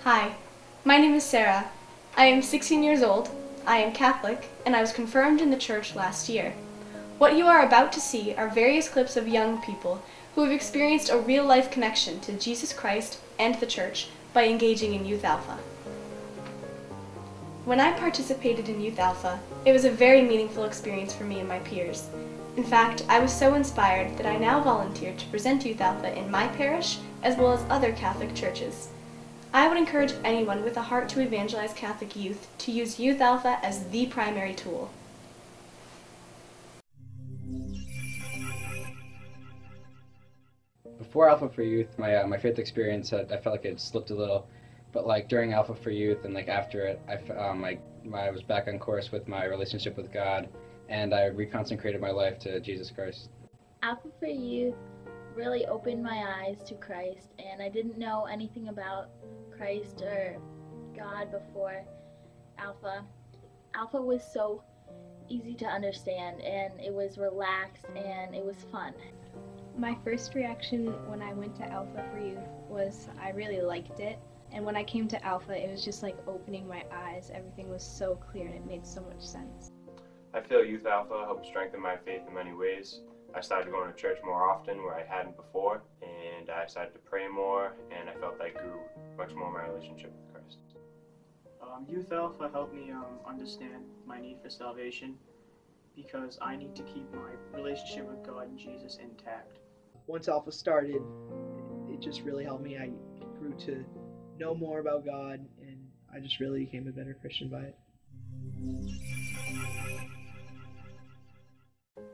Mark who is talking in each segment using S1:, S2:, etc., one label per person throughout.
S1: Hi, my name is Sarah. I am 16 years old, I am Catholic, and I was confirmed in the church last year. What you are about to see are various clips of young people who have experienced a real-life connection to Jesus Christ and the church by engaging in Youth Alpha. When I participated in Youth Alpha, it was a very meaningful experience for me and my peers. In fact, I was so inspired that I now volunteer to present Youth Alpha in my parish as well as other Catholic churches. I would encourage anyone with a heart to evangelize Catholic youth to use Youth Alpha as the primary tool.
S2: Before Alpha for Youth, my faith experience, I felt like it slipped a little, but like during Alpha for Youth and like after it, I was back on course with my relationship with God, and I reconsecrated my life to Jesus Christ.
S3: Alpha for Youth really opened my eyes to Christ, and I didn't know anything about Christ or God before Alpha. Alpha was so easy to understand, and it was relaxed, and it was fun.
S4: My first reaction when I went to Alpha for Youth was I really liked it. And when I came to Alpha, it was just like opening my eyes. Everything was so clear and it made so much sense.
S5: I feel Youth Alpha helped strengthen my faith in many ways. I started going to church more often where I hadn't before, and I started to pray more, and I felt I grew much more in my relationship with Christ.
S6: Youth Alpha helped me understand my need for salvation, because I need to keep my relationship with God and Jesus intact.
S7: Once Alpha started, it just really helped me. I grew to know more about God, and I just really became a better Christian by it.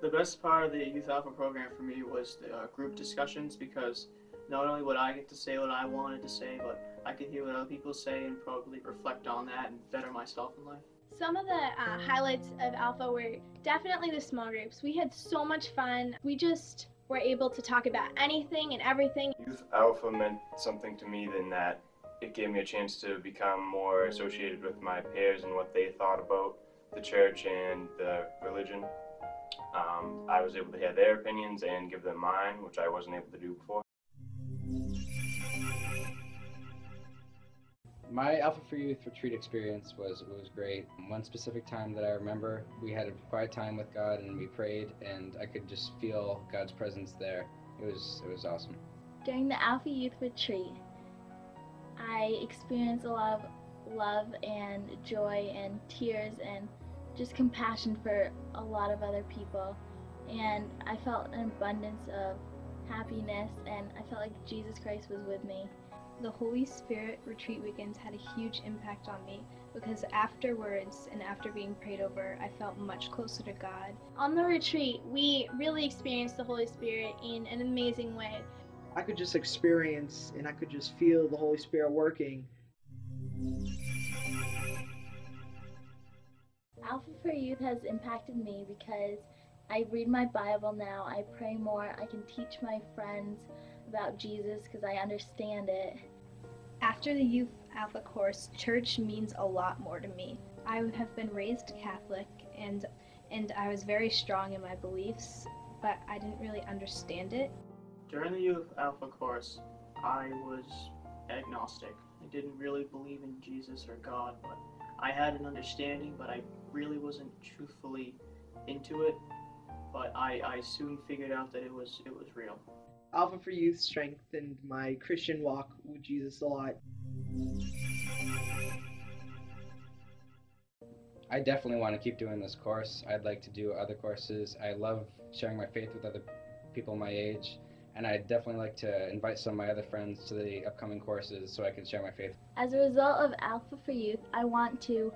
S6: The best part of the Youth Alpha program for me was the group discussions, because not only would I get to say what I wanted to say, but I could hear what other people say and probably reflect on that and better myself in life.
S8: Some of the highlights of Alpha were definitely the small groups. We had so much fun. We just were able to talk about anything and everything.
S5: Youth Alpha meant something to me in that it gave me a chance to become more associated with my peers and what they thought about the church and the religion. I was able to hear their opinions and give them mine, which I wasn't able to do before.
S2: My Alpha for Youth retreat experience was great. One specific time that I remember, we had a quiet time with God and we prayed, and I could just feel God's presence there. It was awesome.
S3: During the Alpha Youth Retreat, I experienced a lot of love and joy and tears and just compassion for a lot of other people. And I felt an abundance of happiness, and I felt like Jesus Christ was with me.
S4: The Holy Spirit retreat weekends had a huge impact on me because afterwards and after being prayed over, I felt much closer to God.
S8: On the retreat, we really experienced the Holy Spirit in an amazing way.
S7: I could just experience and I could just feel the Holy Spirit working.
S3: Alpha for Youth has impacted me because I read my Bible now, I pray more, I can teach my friends about Jesus because I understand it.
S4: After the Youth Alpha course, church means a lot more to me. I have been raised Catholic and I was very strong in my beliefs, but I didn't really understand it.
S6: During the Youth Alpha course, I was agnostic. I didn't really believe in Jesus or God, but I had an understanding, but I really wasn't truthfully into it. But I soon figured out that it was real.
S7: Alpha for Youth strengthened my Christian walk with Jesus a lot.
S2: I definitely want to keep doing this course. I'd like to do other courses. I love sharing my faith with other people my age, and I'd definitely like to invite some of my other friends to the upcoming courses so I can share my faith.
S3: As a result of Alpha for Youth, I want to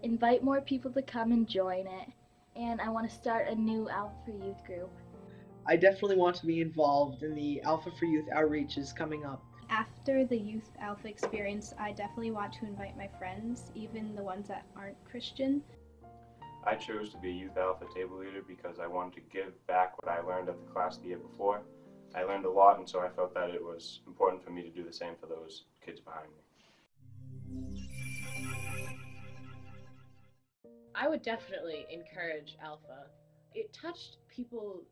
S3: invite more people to come and join it, and I want to start a new Alpha for Youth group.
S7: I definitely want to be involved in the Alpha for Youth outreaches coming up.
S4: After the Youth Alpha experience, I definitely want to invite my friends, even the ones that aren't Christian.
S5: I chose to be a Youth Alpha table leader because I wanted to give back what I learned at the class the year before. I learned a lot, and so I felt that it was important for me to do the same for those kids behind me.
S9: I would definitely encourage Alpha. It touched people,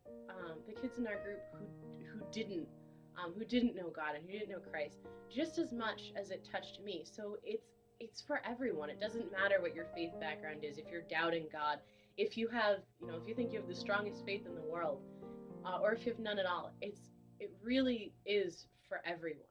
S9: the kids in our group who didn't who didn't know God and who didn't know Christ, just as much as it touched me. So it's for everyone. It doesn't matter what your faith background is. If you're doubting God, if you have, if you think you have the strongest faith in the world, or if you have none at all, it really is for everyone.